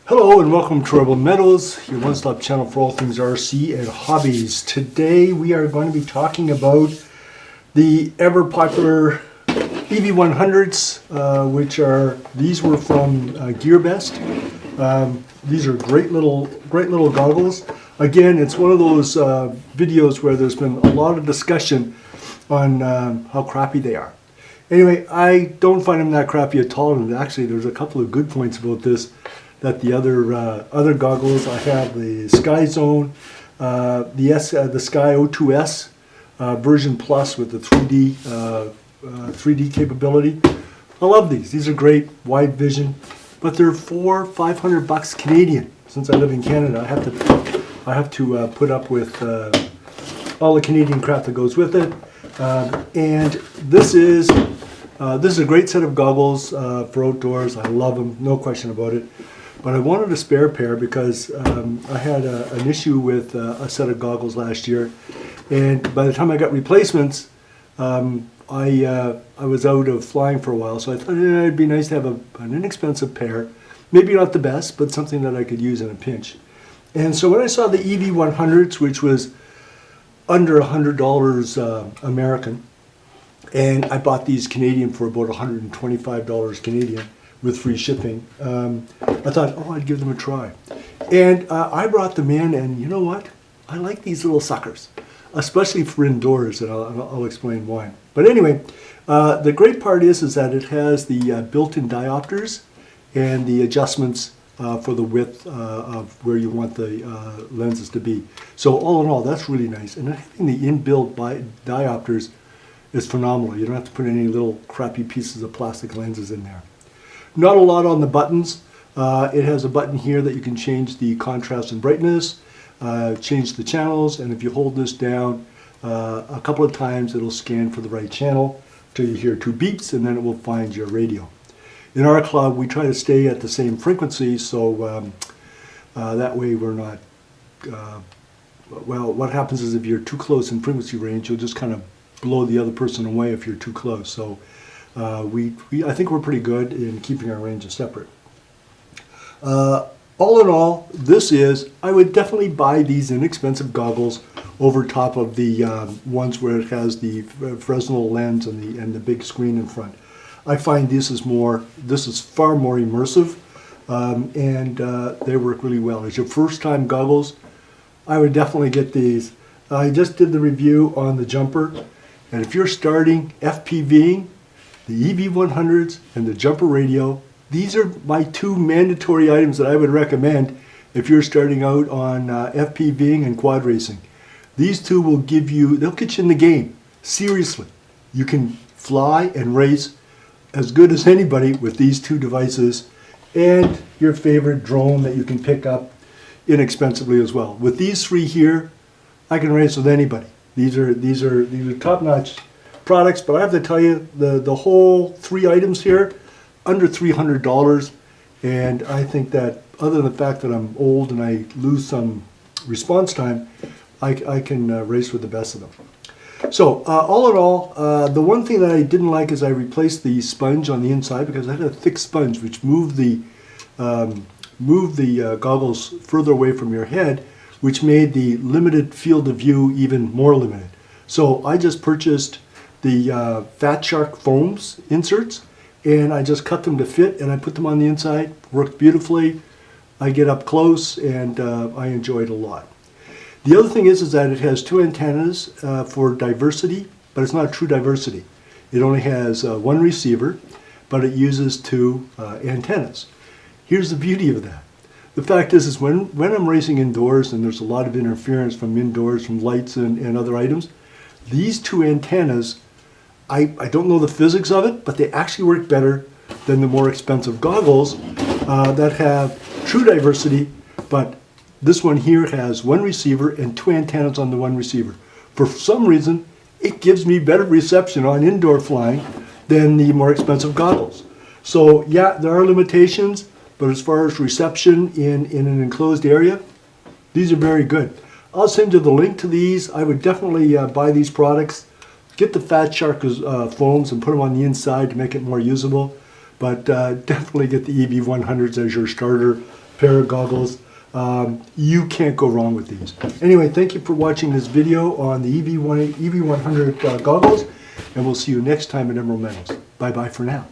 Hello and welcome to Rebel Metals, your one-stop channel for all things RC and hobbies. Today we are going to be talking about the ever-popular EV100s, these were from GearBest. These are great little goggles. Again, it's one of those videos where there's been a lot of discussion on how crappy they are. Anyway, I don't find them that crappy at all, and actually there's a couple of good points about this. That the other goggles, I have the Sky Zone, the Sky O2S version plus with the 3D capability. I love these. These are great, wide vision, but they're $500 Canadian. Since I live in Canada, I have to put up with all the Canadian crap that goes with it. And this is a great set of goggles for outdoors. I love them, no question about it. But I wanted a spare pair because I had an issue with a set of goggles last year, and by the time I got replacements, I was out of flying for a while, so I thought it'd be nice to have an inexpensive pair, maybe not the best, but something that I could use in a pinch. And so when I saw the EV100s, which was under $100 American, and I bought these Canadian for about $125 Canadian, with free shipping, I thought, oh, I'd give them a try. And I brought them in, and you know what? I like these little suckers, especially for indoors, and I'll explain why. But anyway, the great part is that it has the built-in diopters and the adjustments for the width of where you want the lenses to be. So all in all, that's really nice. And having the inbuilt diopters is phenomenal. You don't have to put any little crappy pieces of plastic lenses in there. Not a lot on the buttons. It has a button here that you can change the contrast and brightness, change the channels, and if you hold this down a couple of times, it'll scan for the right channel till you hear 2 beeps, and then it will find your radio. In our club, we try to stay at the same frequency, so that way we're not, well, what happens is if you're too close in frequency range, you'll just kind of blow the other person away if you're too close. So I think we're pretty good in keeping our ranges separate. All in all, I would definitely buy these inexpensive goggles over top of the ones where it has the Fresnel lens and the big screen in front. I find this is far more immersive, and they work really well. As your first time goggles, I would definitely get these. I just did the review on the jumper, and if you're starting FPVing, the EV100s and the jumper radio, these are my 2 mandatory items that I would recommend if you're starting out on FPVing and quad racing. These 2 will they'll get you in the game. Seriously. You can fly and race as good as anybody with these 2 devices, and your favorite drone that you can pick up inexpensively as well. With these 3 here, I can race with anybody. These are top-notch products, but I have to tell you, the whole 3 items here, under $300, and I think that other than the fact that I'm old and I lose some response time, I can race with the best of them. So all in all, the one thing that I didn't like is I replaced the sponge on the inside because I had a thick sponge which moved the goggles further away from your head, which made the limited field of view even more limited. So I just purchased the Fat Shark foams inserts, and I just cut them to fit, and I put them on the inside. Worked beautifully. I get up close, and I enjoy it a lot. The other thing is that it has 2 antennas for diversity, but it's not true diversity. It only has 1 receiver, but it uses 2 antennas. Here's the beauty of that. The fact is when I'm racing indoors and there's a lot of interference from indoors, from lights and other items, these 2 antennas, I don't know the physics of it, but they actually work better than the more expensive goggles that have true diversity, but this one here has 1 receiver and 2 antennas on the 1 receiver. For some reason, it gives me better reception on indoor flying than the more expensive goggles. So yeah, there are limitations, but as far as reception in an enclosed area, these are very good. I'll send you the link to these. I would definitely buy these products. Get the Fat Shark foams and put them on the inside to make it more usable. But definitely get the EV100s as your starter pair of goggles. You can't go wrong with these. Anyway, thank you for watching this video on the EV100 goggles, and we'll see you next time at Emerald Metals. Bye-bye for now.